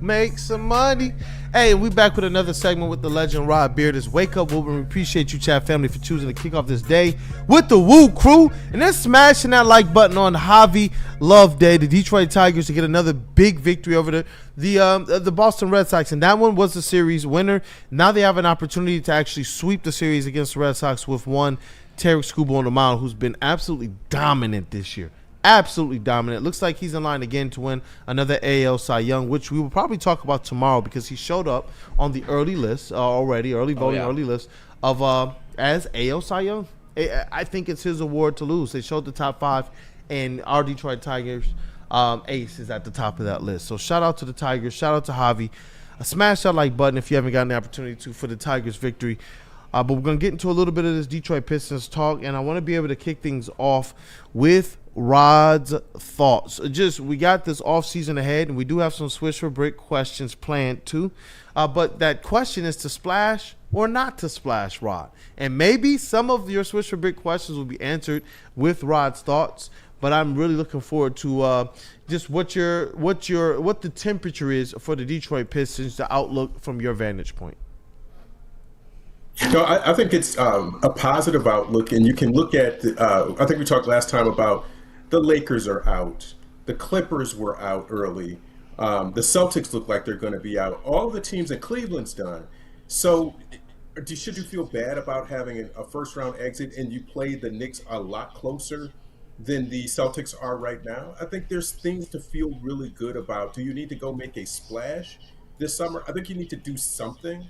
make some money. Hey, we back with another segment with the legend Rod Beard. It's Wake Up Woodward. We appreciate you, chat family, for choosing to kick off this day with the Woo crew and then smashing that like button on Javi Love Day. The Detroit Tigers to get another big victory over the Boston Red Sox, and that one was the series winner. Now they have an opportunity to actually sweep the series against the Red Sox with one Tarek Skubal on the mound, who's been absolutely dominant this year. Absolutely dominant. Looks like he's in line again to win another AL Cy Young, which we will probably talk about tomorrow because he showed up on the early list already, early voting, early list of as AL Cy Young. I think it's his award to lose. They showed the top 5, and our Detroit Tigers ace is at the top of that list. So shout out to the Tigers. Shout out to Javi. Smash that like button if you haven't gotten the opportunity to for the Tigers victory. But we're going to get into a little bit of this Detroit Pistons talk, and I want to be able to kick things off with Rod's thoughts. We got this offseason ahead, and we do have some Swish for Brick questions planned too. But that question is to splash or not to splash, Rod. And maybe some of your Swish for Brick questions will be answered with Rod's thoughts. But I'm really looking forward to just what the temperature is for the Detroit Pistons, the outlook from your vantage point. No, I think it's a positive outlook, and you can look at. I think we talked last time about the Lakers are out, the Clippers were out early, the Celtics look like they're going to be out. All the teams in Cleveland's done. So, should you feel bad about having a first-round exit and you play the Knicks a lot closer than the Celtics are right now? I think there's things to feel really good about. Do you need to go make a splash this summer? I think you need to do something.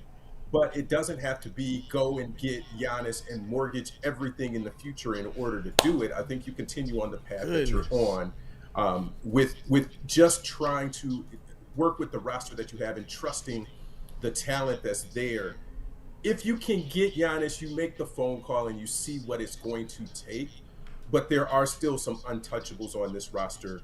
But it doesn't have to be go and get Giannis and mortgage everything in the future in order to do it. I think you continue on the path that you're on with just trying to work with the roster that you have and trusting the talent that's there. If you can get Giannis, you make the phone call and you see what it's going to take. But there are still some untouchables on this roster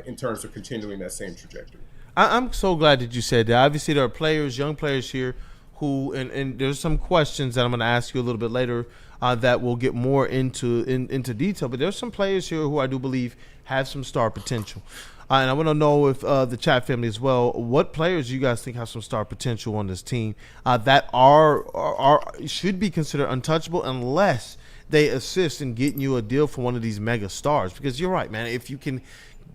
in terms of continuing that same trajectory. I'm so glad that you said that. Obviously, there are players, young players here, who and there's some questions that I'm going to ask you a little bit later that we'll get more into detail. But there's some players here who I do believe have some star potential. And I want to know if the chat family as well, what players you guys think have some star potential on this team that are should be considered untouchable unless they assist in getting you a deal for one of these mega stars. Because you're right, man. If you can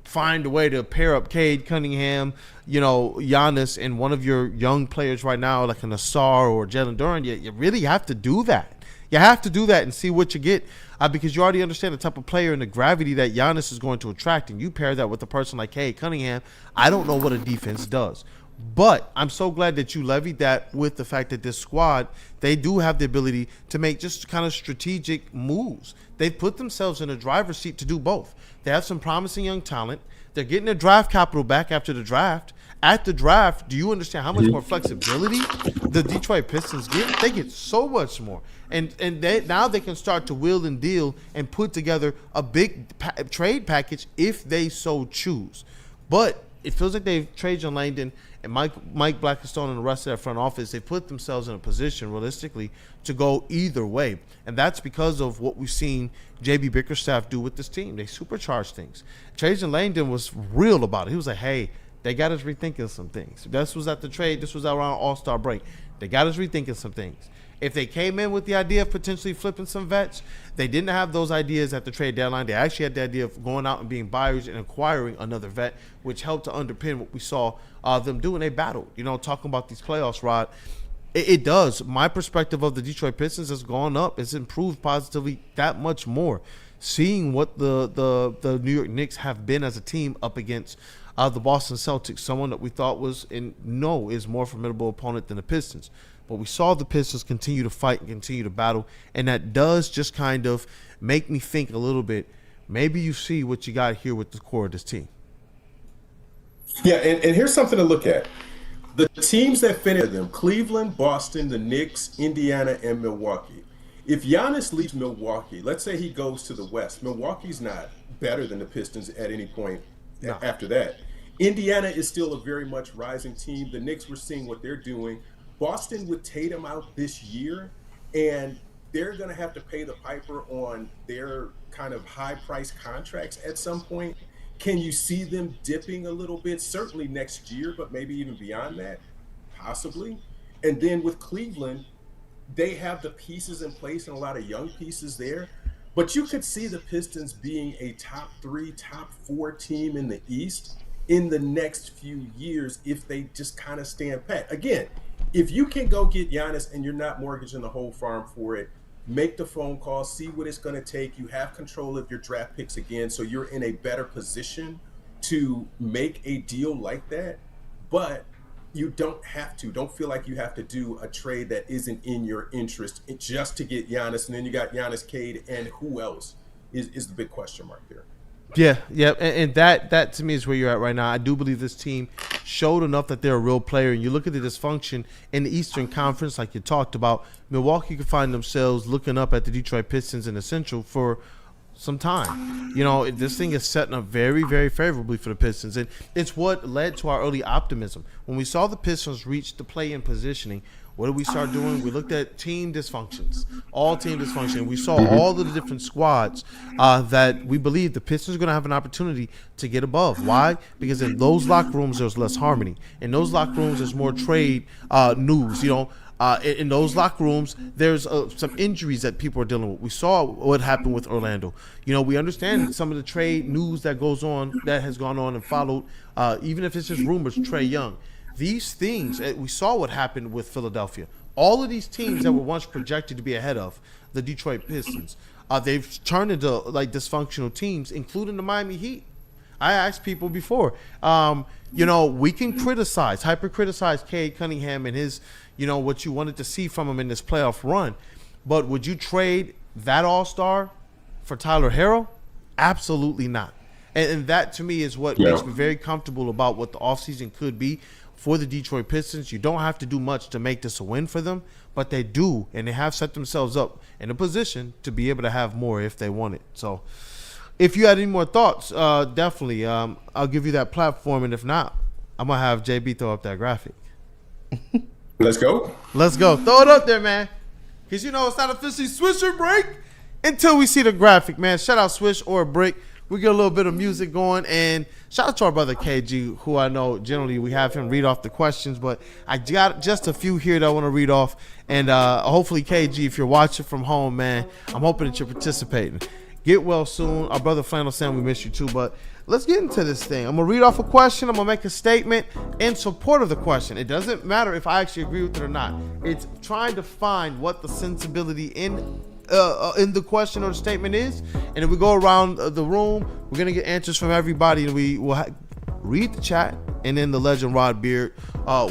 find a way to pair up Kade Cunningham, Giannis, and one of your young players right now, like an Asar or Jalen Duren, you really have to do that. You have to do that and see what you get because you already understand the type of player and the gravity that Giannis is going to attract. And you pair that with a person like Kade Cunningham, I don't know what a defense does. But I'm so glad that you levied that with the fact that this squad, they do have the ability to make just kind of strategic moves. They've put themselves in a driver's seat to do both. They have some promising young talent. They're getting their draft capital back after the draft. At the draft, do you understand how much more flexibility the Detroit Pistons get? They get so much more. And now they can start to wheel and deal and put together a big trade package if they so choose. But it feels like they've Trajan Langdon and Mike Blackstone and the rest of that front office, they put themselves in a position realistically to go either way. And that's because of what we've seen J.B. Bickerstaff do with this team. They supercharged things. Trajan Langdon was real about it. He was like, hey, they got us rethinking some things. This was at the trade. This was around All-Star break. They got us rethinking some things. If they came in with the idea of potentially flipping some vets, they didn't have those ideas at the trade deadline. They actually had the idea of going out and being buyers and acquiring another vet, which helped to underpin what we saw them do. And they battled, talking about these playoffs, Rod. It does. My perspective of the Detroit Pistons has gone up. It's improved positively that much more. Seeing what the New York Knicks have been as a team up against the Boston Celtics, someone that we thought is more formidable opponent than the Pistons. But we saw the Pistons continue to fight and continue to battle, and that does just kind of make me think a little bit. Maybe you see what you got here with the core of this team. Yeah, and here's something to look at. The teams that finished them, Cleveland, Boston, the Knicks, Indiana, and Milwaukee. If Giannis leaves Milwaukee, let's say he goes to the West, Milwaukee's not better than the Pistons at any point after that. Indiana is still a very much rising team. The Knicks, we're seeing what they're doing. Boston would Tatum out this year, and they're going to have to pay the piper on their kind of high-priced contracts at some point. Can you see them dipping a little bit? Certainly next year, but maybe even beyond that, possibly. And then with Cleveland, they have the pieces in place and a lot of young pieces there. But you could see the Pistons being a top 3, top 4 team in the East in the next few years if they just kind of stand pat. Again, if you can go get Giannis and you're not mortgaging the whole farm for it, make the phone call, see what it's going to take. You have control of your draft picks again, so you're in a better position to make a deal like that. But you don't have to. Don't feel like you have to do a trade that isn't in your interest just to get Giannis. And then you got Giannis, Kade, and who else is the big question mark there. Yeah, and that to me is where you're at right now. I do believe this team showed enough that they're a real player. And you look at the dysfunction in the Eastern Conference, like you talked about, Milwaukee could find themselves looking up at the Detroit Pistons in the Central for some time. You know, this thing is setting up very, very favorably for the Pistons. And it's what led to our early optimism. When we saw the Pistons reach the play-in positioning, what did we start doing? We looked at team dysfunctions, all team dysfunction. We saw all of the different squads that we believe the Pistons are going to have an opportunity to get above. Why? Because in those locker rooms, there's less harmony. In those locker rooms, there's more trade news, you know. In those locker rooms, there's some injuries that people are dealing with. We saw what happened with Orlando. You know, we understand some of the trade news that goes on, that has gone on and followed, even if it's just rumors, Trae Young. These things, we saw what happened with Philadelphia. All of these teams that were once projected to be ahead of the Detroit Pistons, they've turned into like dysfunctional teams, including the Miami Heat. I asked people before, you know, we can hyper-criticize Kade Cunningham and his, you know, what you wanted to see from him in this playoff run. But would you trade that all-star for Tyler Herro? Absolutely not. And that, to me, is what makes me very comfortable about what the offseason could be for the Detroit Pistons. You don't have to do much to make this a win for them, but they do, and they have set themselves up in a position to be able to have more if they want it. So if you had any more thoughts, definitely, I'll give you that platform, and if not, I'm going to have JB throw up that graphic. Let's go. Throw it up there, man, because, you know, it's not officially Swish or Break until we see the graphic, man. Shout out Swish or Break. We get a little bit of music going, and shout out to our brother KG, who I know generally we have him read off the questions, but I got just a few here that I want to read off, and hopefully, KG, if you're watching from home, man, I'm hoping that you're participating. Get well soon. Our brother Flannel Sam, we miss you too, but let's get into this thing. I'm going to read off a question. I'm going to make a statement in support of the question. It doesn't matter if I actually agree with it or not. It's trying to find what the sensibility in the question or the statement is, and if we go around the room, we're gonna get answers from everybody, and we will read the chat, and then the legend Rod Beard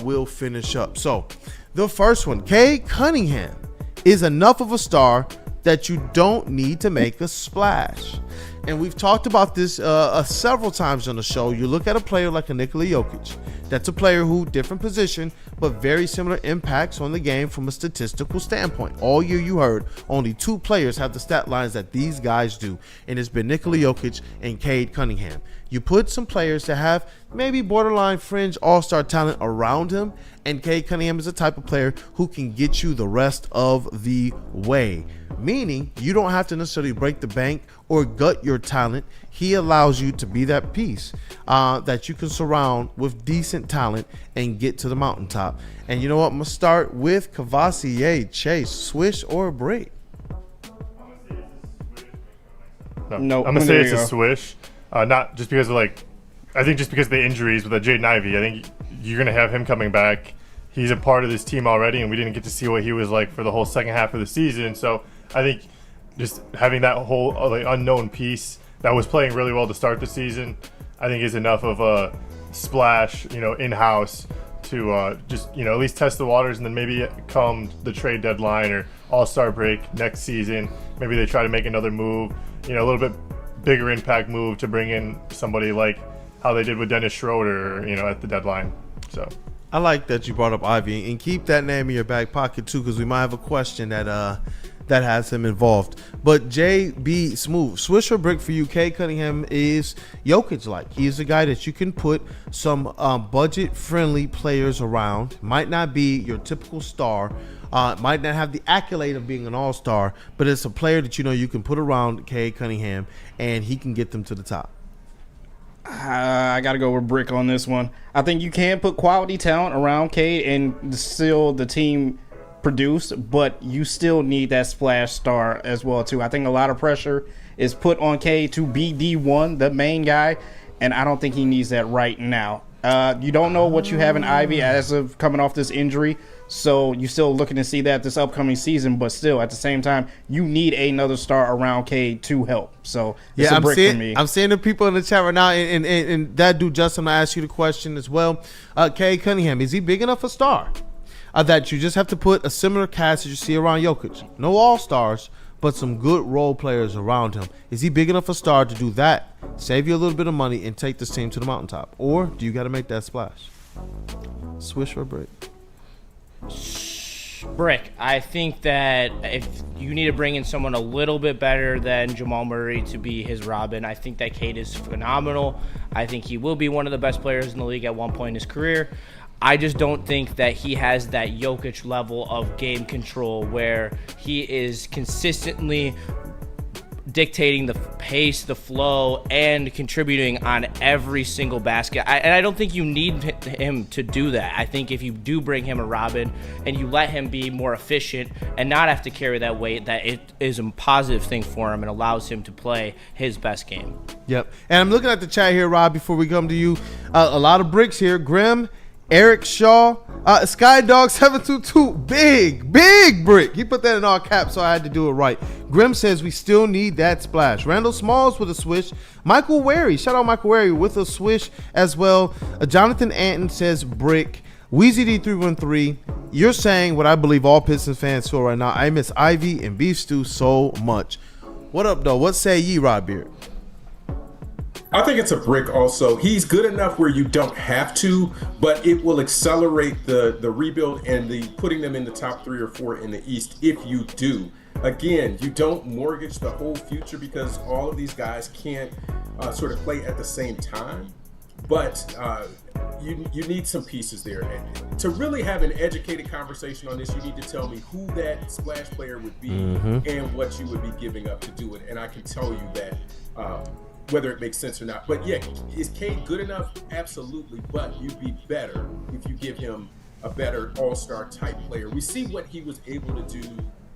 will finish up. So the first one, Kade Cunningham is enough of a star that you don't need to make a splash. And we've talked about this several times on the show. You look at a player like a Nikola Jokic. That's a player who, different position, but very similar impacts on the game from a statistical standpoint. All year you heard only 2 players have the stat lines that these guys do, and it's been Nikola Jokic and Kade Cunningham. You put some players that have maybe borderline fringe all-star talent around him, and Kade Cunningham is the type of player who can get you the rest of the way. Meaning, you don't have to necessarily break the bank or gut your talent. He allows you to be that piece that you can surround with decent talent and get to the mountaintop. And you know what? I'm going to start with Cavassier Chase. Swish or break? No, I'm going to say it's a swish. Not just because of, like, I think just because of the injuries with Jaden Ivey. I think you're going to have him coming back. He's a part of this team already, and we didn't get to see what he was like for the whole second half of the season. So I think just having that whole like, unknown piece that was playing really well to start the season, I think is enough of a splash, you know, in-house to just, you know, at least test the waters, and then maybe come the trade deadline or All-Star break next season, maybe they try to make another move, you know, a little bit bigger impact move to bring in somebody like how they did with Dennis Schroeder, you know, at the deadline. So I like that you brought up Ivy, and keep that name in your back pocket too, because we might have a question that has him involved. But JB Smooth, Swish or brick for you? Kade Cunningham is Jokic-like. He's a guy that you can put some budget-friendly players around. Might not be your typical star. Might not have the accolade of being an all-star, but it's a player that you know you can put around Kade Cunningham, and he can get them to the top. I got to go with Brick on this one. I think you can put quality talent around Kade and still the team produce, but you still need that splash star as well, too. I think a lot of pressure is put on Kade to be the one, the main guy, and I don't think he needs that right now. You don't know what you have in Ivy as of coming off this injury, so you're still looking to see that this upcoming season, but still, at the same time, you need another star around Kade to help. So, it's a brick for me. I'm seeing the people in the chat right now, and that dude, Justin, I asked you the question as well. Kade Cunningham, is he big enough a star? That you just have to put a similar cast as you see around Jokic. No all-stars, but some good role players around him. Is he big enough a star to do that, save you a little bit of money, and take this team to the mountaintop? Or do you got to make that splash? Swish or brick? Brick. I think that if you need to bring in someone a little bit better than Jamal Murray to be his Robin, I think that Kade is phenomenal. I think he will be one of the best players in the league at one point in his career. I just don't think that he has that Jokic level of game control where he is consistently dictating the pace, the flow, and contributing on every single basket. And I don't think you need him to do that. I think if you do bring him a Robin and you let him be more efficient and not have to carry that weight, that it is a positive thing for him and allows him to play his best game. Yep. And I'm looking at the chat here, Rob, before we come to you. A lot of bricks here. Grim, Eric Shaw, Skydog722, big brick. He put that in all caps, so I had to do it right. Grim says we still need that splash. Randall Smalls with a swish. Michael Wary, shout out Michael Wary with a swish as well. Jonathan Anton says brick. Weezy D313, you're saying what I believe all Pistons fans feel right now. I miss Ivy and Beef Stew so much. What up, though? What say ye, Rob Beard? I think it's a brick also. He's good enough where you don't have to, but it will accelerate the rebuild and the putting them in the top 3 or 4 in the East if you do. Again, you don't mortgage the whole future because all of these guys can't sort of play at the same time, but you need some pieces there. And to really have an educated conversation on this, you need to tell me who that splash player would be and what you would be giving up to do it. And I can tell you that whether it makes sense or not. But yeah, is Kade good enough? Absolutely. But you'd be better if you give him a better all-star type player. We see what he was able to do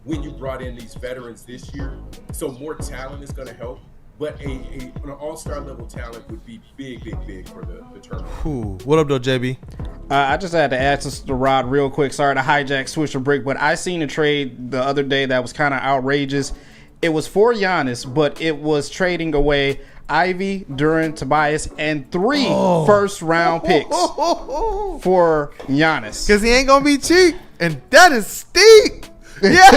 when you brought in these veterans this year. So more talent is going to help. But an all-star level talent would be big for the tournament. What up, though, JB? I just had to ask this to Rod real quick. Sorry to hijack Swish or Brick, but I seen a trade the other day that was kind of outrageous. It was for Giannis, but it was trading away Ivy, Duren, Tobias, and 3 first-round picks for Giannis. Because he ain't going to be cheap, and that is steep. Yeah,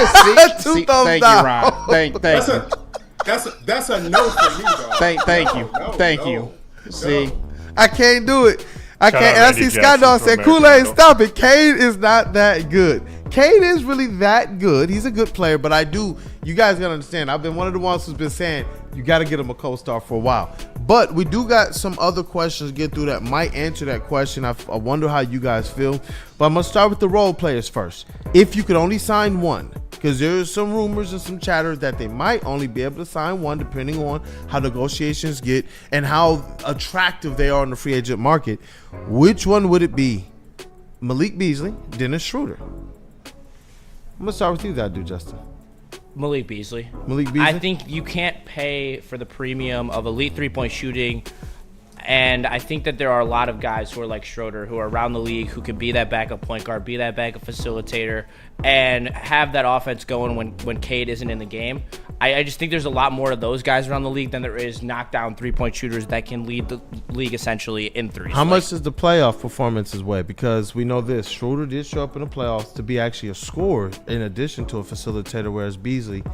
see, thank you, Ron. Thank you. That's a no for me, dog. Thank you. See, I can't do it. I can't. And I see Skydog said, Kool-Aid, stop it. Kade is not that good. Kade is really that good. He's a good player, but you guys got to understand, I've been one of the ones who's been saying you got to get him a co-star for a while. But we do got some other questions to get through that might answer that question. I wonder how you guys feel. But I'm going to start with the role players first. If you could only sign one, because there's some rumors and some chatter that they might only be able to sign one depending on how negotiations get and how attractive they are in the free agent market, which one would it be? Malik Beasley, Dennis Shruder. I'm going to start with you, that dude, Justin. Malik Beasley. I think you can't pay for the premium of elite three-point shooting, and I think that there are a lot of guys who are like Shruder, who are around the league, who can be that backup point guard, be that backup facilitator, and have that offense going when Kade isn't in the game. I just think there's a lot more of those guys around the league than there is knockdown three-point shooters that can lead the league essentially in threes. How much does the playoff performances weigh? Because we know this. Shruder did show up in the playoffs to be actually a scorer in addition to a facilitator, whereas Beasley,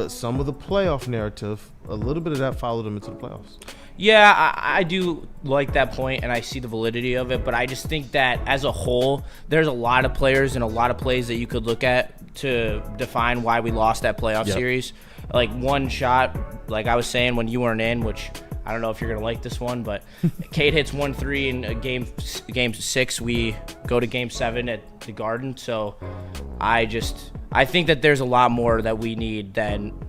some of the playoff narrative, a little bit of that followed him into the playoffs. Yeah, I do like that point, and I see the validity of it, but I just think that as a whole, there's a lot of players and a lot of plays that you could look at to define why we lost that playoff series. Like one shot, like I was saying when you weren't in, which I don't know if you're going to like this one, but Kade hits 1-3 in game 6. We go to game 7 at the Garden, so I think that there's a lot more that we need than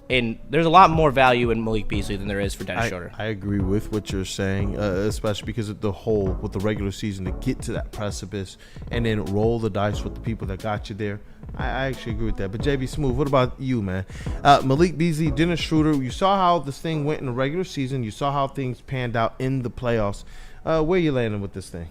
And there's a lot more value in Malik Beasley than there is for Dennis Schroeder. I agree with what you're saying, especially because of the whole with the regular season to get to that precipice and then roll the dice with the people that got you there. I actually agree with that. But JB Smooth, what about you, man? Malik Beasley, Dennis Schroeder. You saw how this thing went in the regular season. You saw how things panned out in the playoffs. Where you landing with this thing?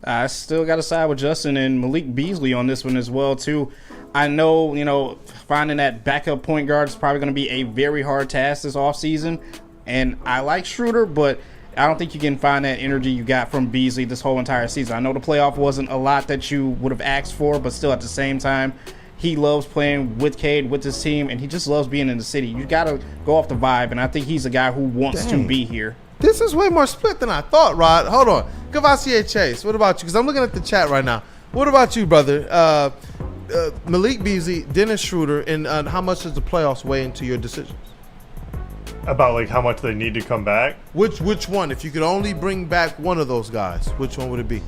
I still got to side with Justin and Malik Beasley on this one as well, too. I know, finding that backup point guard is probably going to be a very hard task this offseason. And I like Shruder, but I don't think you can find that energy you got from Beasley this whole entire season. I know the playoff wasn't a lot that you would have asked for, but still at the same time, he loves playing with Kade, with his team, and he just loves being in the city. You got to go off the vibe, and I think he's a guy who wants to be here. This is way more split than I thought, Rod. Hold on. Cavassier Chase, what about you? Because I'm looking at the chat right now. What about you, brother? Malik Beasley, Dennis Schroeder, and how much does the playoffs weigh into your decision? About like how much they need to come back? Which one? If you could only bring back one of those guys, which one would it be?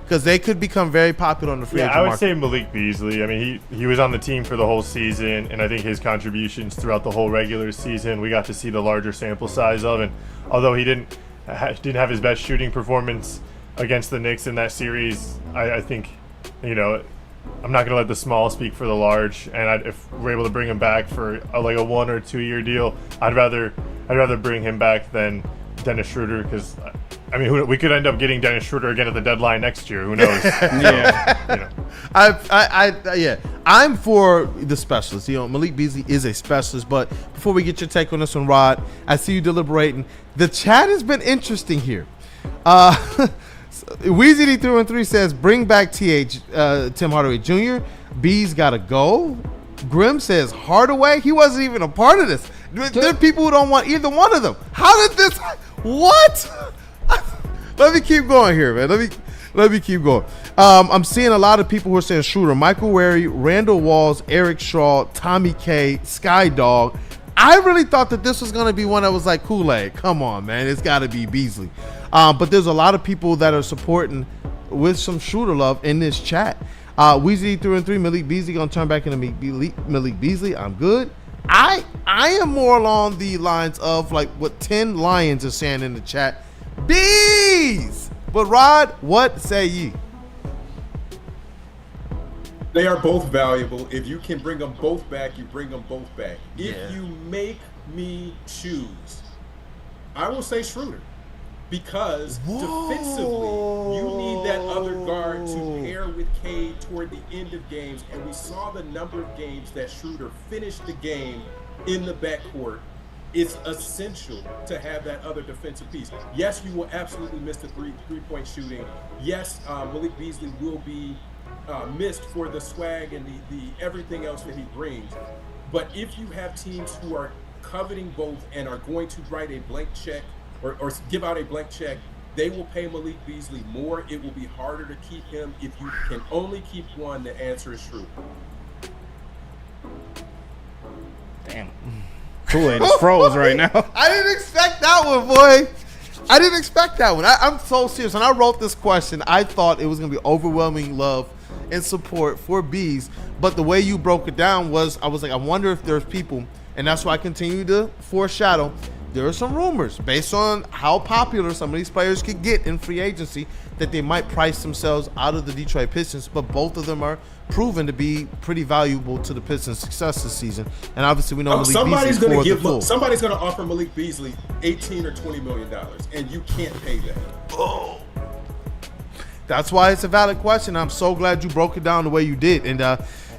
Because they could become very popular on the free agent market. market. I would say Malik Beasley. I mean, he was on the team for the whole season, and I think his contributions throughout the whole regular season, we got to see the larger sample size of. And although he didn't have his best shooting performance against the Knicks in that series, I think, I'm not going to let the small speak for the large. And if we're able to bring him back for a 1 or 2 year deal, I'd rather bring him back than Dennis Schroeder, because I mean, we could end up getting Dennis Schroeder again at the deadline next year. Who knows? Yeah. I'm for the specialist. Malik Beasley is a specialist. But before we get your take on this one, Rod, I see you deliberating. The chat has been interesting here. Weezy through and 3 says, bring back Tim Hardaway Jr. B's got to go. Grim says Hardaway. He wasn't even a part of this. There are people who don't want either one of them. How did this? What? Let me keep going here, man. Let me keep going. I'm seeing a lot of people who are saying Shooter, Michael Wary, Randall Walls, Eric Shaw, Tommy K, Sky Dog. I really thought that this was going to be one that was like Kool-Aid. Come on, man. It's got to be Beasley. But there's a lot of people that are supporting with some Shooter love in this chat. Weezy through and 3, Malik Beasley going to turn back into Malik Beasley. I'm good. I am more along the lines of like what 10 Lions are saying in the chat. Bees! But Rod, what say ye? They are both valuable. If you can bring them both back, you bring them both back. Yeah. If you make me choose, I will say Shruder. Because defensively, you need that other guard to pair with Kade toward the end of games. And we saw the number of games that Shruder finished the game in the backcourt. It's essential to have that other defensive piece. Yes, you will absolutely miss the three-point shooting. Yes, Malik Beasley will be missed for the swag and the everything else that he brings. But if you have teams who are coveting both and are going to write a blank check or give out a blank check, they will pay Malik Beasley more. It will be harder to keep him. If you can only keep one, the answer is true. Damn. Kool-Aid is froze right now. I didn't expect that one, boy. I didn't expect that one. I'm so serious. When I wrote this question, I thought it was going to be overwhelming love and support for Bees. But the way you broke it down was, I was like, I wonder if there's people, and that's why I continue to foreshadow. There are some rumors based on how popular some of these players could get in free agency that they might price themselves out of the Detroit Pistons, but both of them are proven to be pretty valuable to the Pistons' success this season. And obviously we know Malik Beasley's for the full. Somebody's going to offer Malik Beasley $18 or $20 million, and you can't pay that. Oh. That's why it's a valid question. I'm so glad you broke it down the way you did. And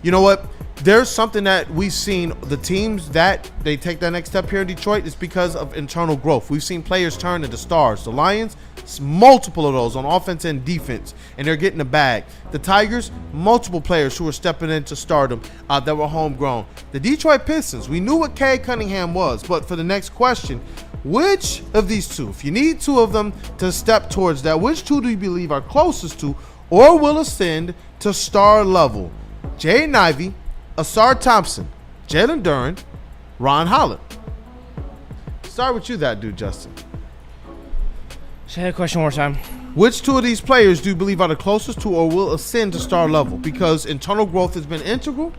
you know what? There's something that we've seen, the teams that they take that next step here in Detroit is because of internal growth. We've seen players turn into stars. The Lions, multiple of those on offense and defense, and they're getting the bag. The Tigers, multiple players who are stepping into stardom that were homegrown. The Detroit Pistons, we knew what Kade Cunningham was, but for the next question, which of these two, if you need two of them to step towards that, which two do you believe are closest to or will ascend to star level? Jaden Ivey, Asar Thompson, Jalen Duren, Ron Holland. Start with you, that dude, Justin. Say that question one more time. Which two of these players do you believe are the closest to or will ascend to star level? Because internal growth has been integral,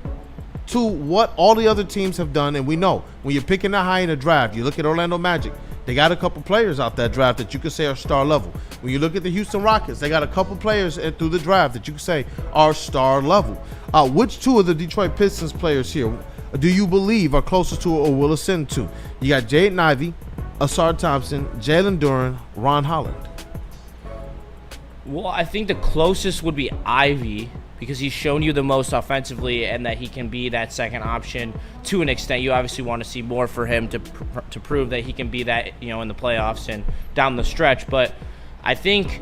to what all the other teams have done. And we know when you're picking that high in a draft, you look at Orlando Magic, they got a couple players out that draft that you could say are star level. When you look at the Houston Rockets, they got a couple players through the draft that you could say are star level. Which two of the Detroit Pistons players here do you believe are closest to or will ascend to? You got Jaden Ivey, Ausar Thompson, Jalen Duren, Ron Holland. Well, I think the closest would be Ivy, because he's shown you the most offensively and that he can be that second option to an extent. You obviously want to see more for him to prove that he can be that, in the playoffs and down the stretch. But I think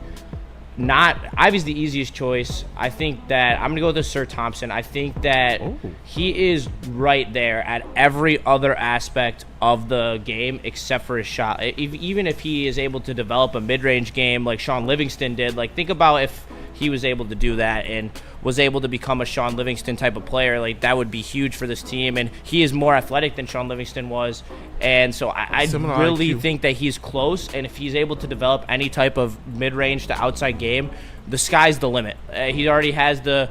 Ivy's the easiest choice. I think that I'm going to go with Ausar Thompson. I think that he is right there at every other aspect of the game except for his shot. Even if he is able to develop a mid-range game like Sean Livingston did, like think about if he was able to do that and was able to become a Sean Livingston type of player, like that would be huge for this team. And he is more athletic than Sean Livingston was. And so I really think that he's close. And if he's able to develop any type of mid-range to outside game, the sky's the limit. He already has the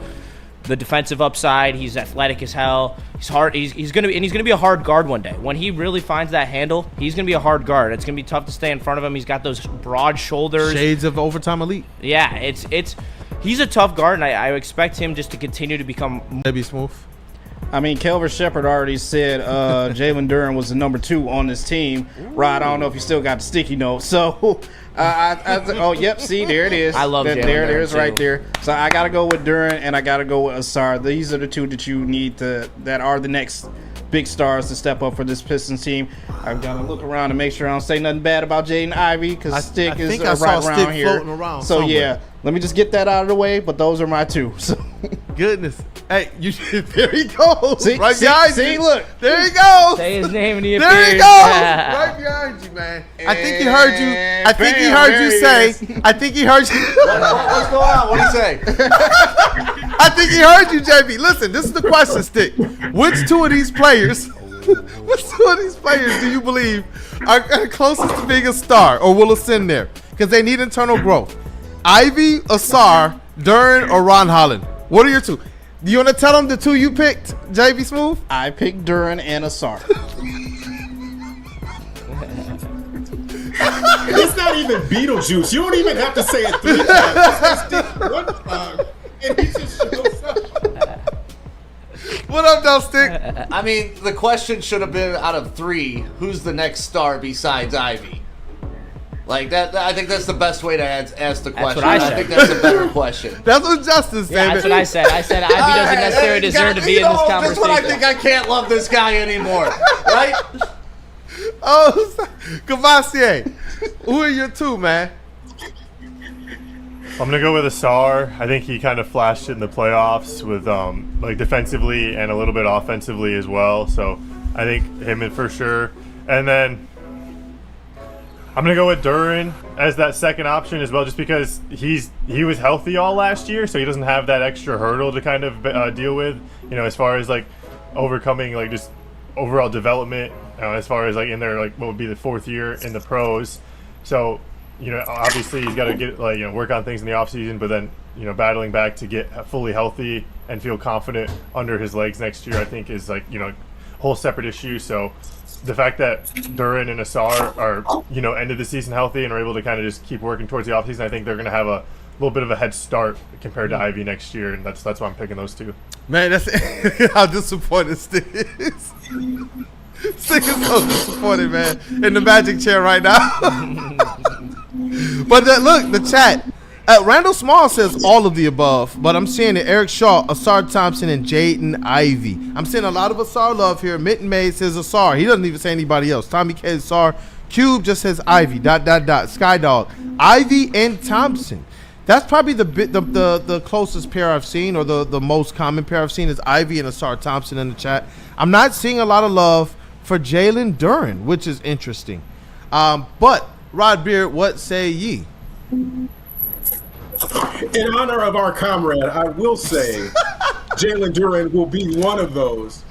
defensive upside. He's athletic as hell. He's hard. He's gonna be a hard guard one day. When he really finds that handle, he's gonna be a hard guard. It's gonna be tough to stay in front of him. He's got those broad shoulders. Shades of overtime elite. Yeah, he's a tough guard, and I expect him just to continue to become. Maybe smooth. I mean, Kelvin Shepard already said Jalen Duren was the number 2 on this team. Rod, I don't know if you still got the sticky note. So, yep, see, there it is. I love Jalen There it Duren is right too. there. So I got to go with Duren, and I got to go with Ausar. These are the two that you need that are the next big stars to step up for this Pistons team. I've got to look around and make sure I don't say nothing bad about Jaden Ivey, because Stick is right around here. Around so, somewhere. yeah, let me just get that out of the way, but those are my 2. So. Goodness. Hey, there he goes. See, right behind you. See, look. There he goes. Say his name and he there appears. he goes. Right behind you, man. I think he heard you. I think he heard you say. I think he heard you. What's going on? What do you say? I think he heard you, JB. Listen, this is the question, Stick. Which two of these players do you believe are closest to being a star or will ascend there? Because they need internal growth. Ivy, Ausar, Duren, or Ron Holland? What are your two? Do you want to tell them the two you picked, JB Smooth? I picked Duren and Ausar. It's not even Beetlejuice. You don't even have to say it 3 times. Just stick one time, and he just shows up. What up, though, Stick? I mean, the question should have been out of 3, who's the next star besides Ivy? Like that, I think that's the best way to ask the question. what I said. think that's a better question. That's what Justice said. Yeah, that's what I said. I said Ivy doesn't necessarily deserve to be in this conversation. That's what I think. I can't love this guy anymore, right? Oh, Cavassier, who are your two, man? I'm gonna go with Ausar. I think he kind of flashed in the playoffs with like defensively and a little bit offensively as well. So I think him for sure. And then I'm gonna go with Duren as that second option as well, just because he was healthy all last year, so he doesn't have that extra hurdle to kind of deal with. As far as like overcoming like just overall development, as far as like in their like what would be the 4th year in the pros. So obviously he's got to get work on things in the offseason, but then battling back to get fully healthy and feel confident under his legs next year, I think is like whole separate issue. So the fact that Duren and Ausar are end of the season healthy and are able to kind of just keep working towards the offseason, I think they're going to have a little bit of a head start compared to Ivy next year, and that's why I'm picking those two. Man, that's how disappointed Stick is. Stick is so disappointed, man, in the magic chair right now. But look, the chat. Randall Small says all of the above, but I'm seeing it. Eric Shaw, Ausar Thompson, and Jaden Ivey. I'm seeing a lot of Ausar love here. Mitten May says Ausar. He doesn't even say anybody else. Tommy K Ausar. Cube just says Ivy. ... Skydog. Ivy and Thompson. That's probably the closest pair I've seen, or the most common pair I've seen is Ivy and Ausar Thompson in the chat. I'm not seeing a lot of love for Jalen Duren, which is interesting. But Rod Beard, what say ye? In honor of our comrade, I will say Jalen Duren will be one of those.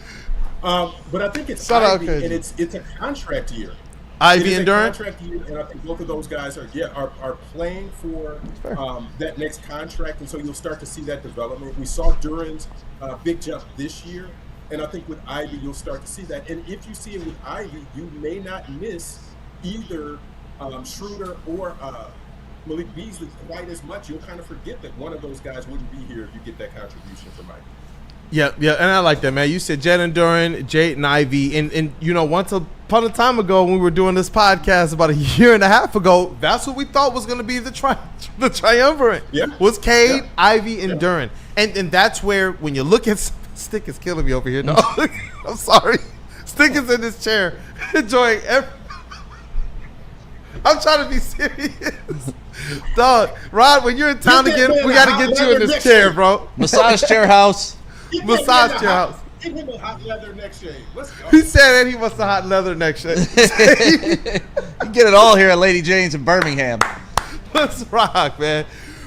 But I think it's Ivy, and it's a contract year. Ivy and Duren? Contract year, and I think both of those guys are playing for that next contract, and so you'll start to see that development. We saw Duren's big jump this year, And I think with Ivy, you'll start to see that. And if you see it with Ivy, you may not miss either Shruder or Malik Beasley quite as much. You'll kind of forget that one of those guys wouldn't be here if you get that contribution from Ivy. Yeah, and I like that, man. You said Jalen, Duren, Jade, and Ivy. And once upon a time ago when we were doing this podcast about a year and a half ago, that's what we thought was going to be the triumvirate. Yeah. Was Kade, Ivy, and Duren. And that's where, when you look at – Stick is killing me over here, dog. I'm sorry. Stick is in this chair enjoying I'm trying to be serious. Dog, Rod, when you're in town again, we got to get you in this chair, bro. Massage chair house. Massage chair house. Give him a hot leather neck shave. Let's go. He said that he wants a hot leather neck shave. You get it all here at Lady Jane's in Birmingham. Let's rock, man.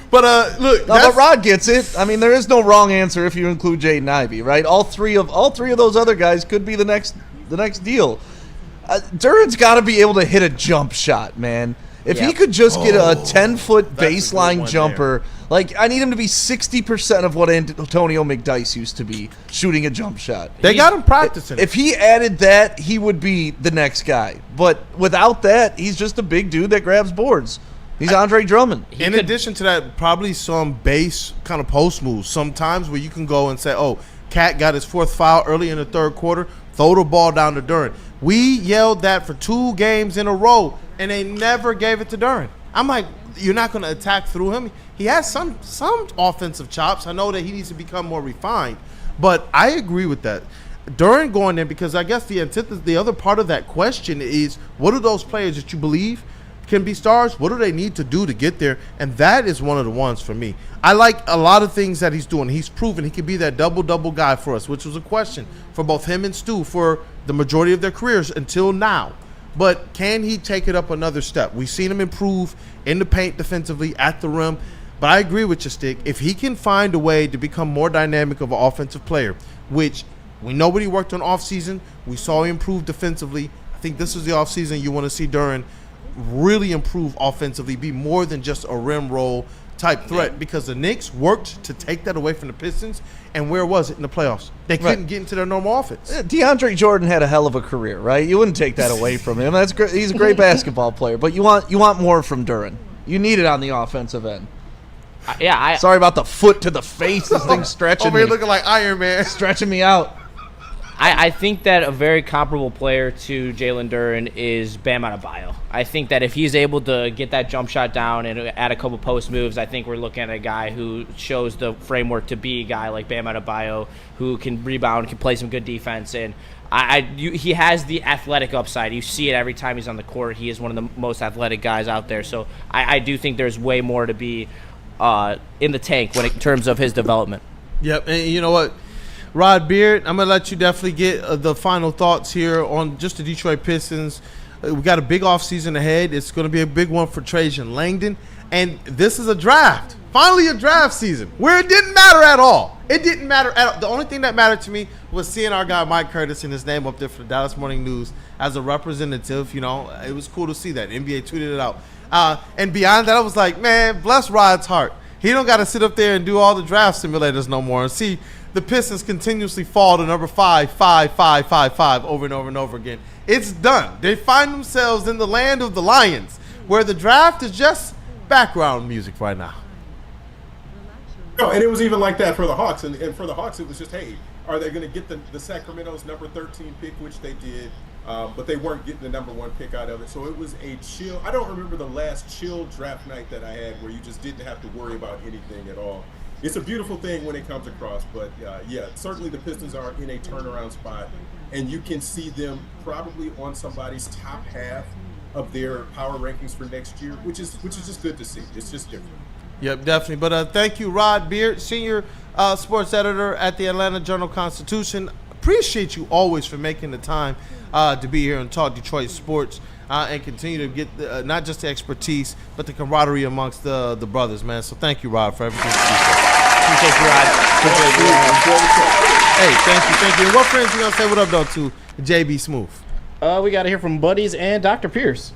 But look, no, but Rod gets it. I mean, there is no wrong answer if you include Jaden Ivey, right? All three of those other guys could be the next deal. Duren's got to be able to hit a jump shot, man. If he could just get a 10-foot baseline jumper, like I need him to be 60% of what Antonio McDyess used to be shooting a jump shot. They got him practicing. If he added that, he would be the next guy. But without that, he's just a big dude that grabs boards. He's Andre Drummond. In addition to that, probably some base kind of post moves. Sometimes where you can go and say, oh, Cat got his fourth foul early in the third quarter, throw the ball down to Duren. We yelled that for 2 games in a row, and they never gave it to Duren. I'm like, you're not going to attack through him. He has some offensive chops. I know that he needs to become more refined, but I agree with that. Duren going in, because I guess the other part of that question is, what are those players that you believe can be stars? What do they need to do to get there? And that is one of the ones for me. I like a lot of things that he's doing. He's proven he can be that double-double guy for us, which was a question for both him and Stu for the majority of their careers until now. But can he take it up another step? We've seen him improve in the paint defensively at the rim. But I agree with you, Stick. If he can find a way to become more dynamic of an offensive player, which we know what he worked on offseason, we saw him improve defensively. I think this is the offseason you want to see Duren really improve offensively, be more than just a rim roll type threat, because the Knicks worked to take that away from the Pistons, and where was it in the playoffs? They couldn't get into their normal offense. DeAndre Jordan had a hell of a career, right? You wouldn't take that away from him. That's great. He's a great basketball player, but you want more from Duren. You need it on the offensive end. Sorry about the foot to the face. This thing's stretching over here looking like Iron Man, stretching me out. I think that a very comparable player to Jalen Duren is Bam Adebayo. I think that if he's able to get that jump shot down and add a couple post moves, I think we're looking at a guy who shows the framework to be a guy like Bam Adebayo, who can rebound, can play some good defense, and he has the athletic upside. You see it every time he's on the court. He is one of the most athletic guys out there. So I do think there's way more to be in the tank in terms of his development. Yep, and you know what? Rod Beard, I'm going to let you definitely get the final thoughts here on just the Detroit Pistons. We got a big offseason ahead. It's going to be a big one for Trajan Langdon. And this is a draft. Finally a draft season where it didn't matter at all. It didn't matter at all. The only thing that mattered to me was seeing our guy Mike Curtis and his name up there for the Dallas Morning News as a representative. You know, it was cool to see that. NBA tweeted it out. And beyond that, I was like, man, bless Rod's heart. He don't got to sit up there and do all the draft simulators no more and see the Pistons continuously fall to number 5, 5, 5, 5, 5 over and over and over again. It's done. They find themselves in the land of the Lions, where the draft is just background music right now. No, and it was even like that for the Hawks. And for the Hawks, it was just, hey, are they going to get the Sacramento's number 13 pick, which they did, but they weren't getting the number 1 pick out of it. So it was a chill. I don't remember the last chill draft night that I had where you just didn't have to worry about anything at all. It's a beautiful thing when it comes across, but yeah, certainly the Pistons are in a turnaround spot, and you can see them probably on somebody's top half of their power rankings for next year, which is just good to see. It's just different. Yep, definitely. But thank you, Rod Beard, senior sports editor at the Atlanta Journal-Constitution. Appreciate you always for making the time to be here and talk Detroit sports and continue to get not just the expertise, but the camaraderie amongst the brothers, man. So thank you, Rod, for everything you do. Appreciate you, Rod. Hey, thank you. And what friends you gonna say what up though to JB Smooth? We got to hear from Buddies and Dr. Pierce.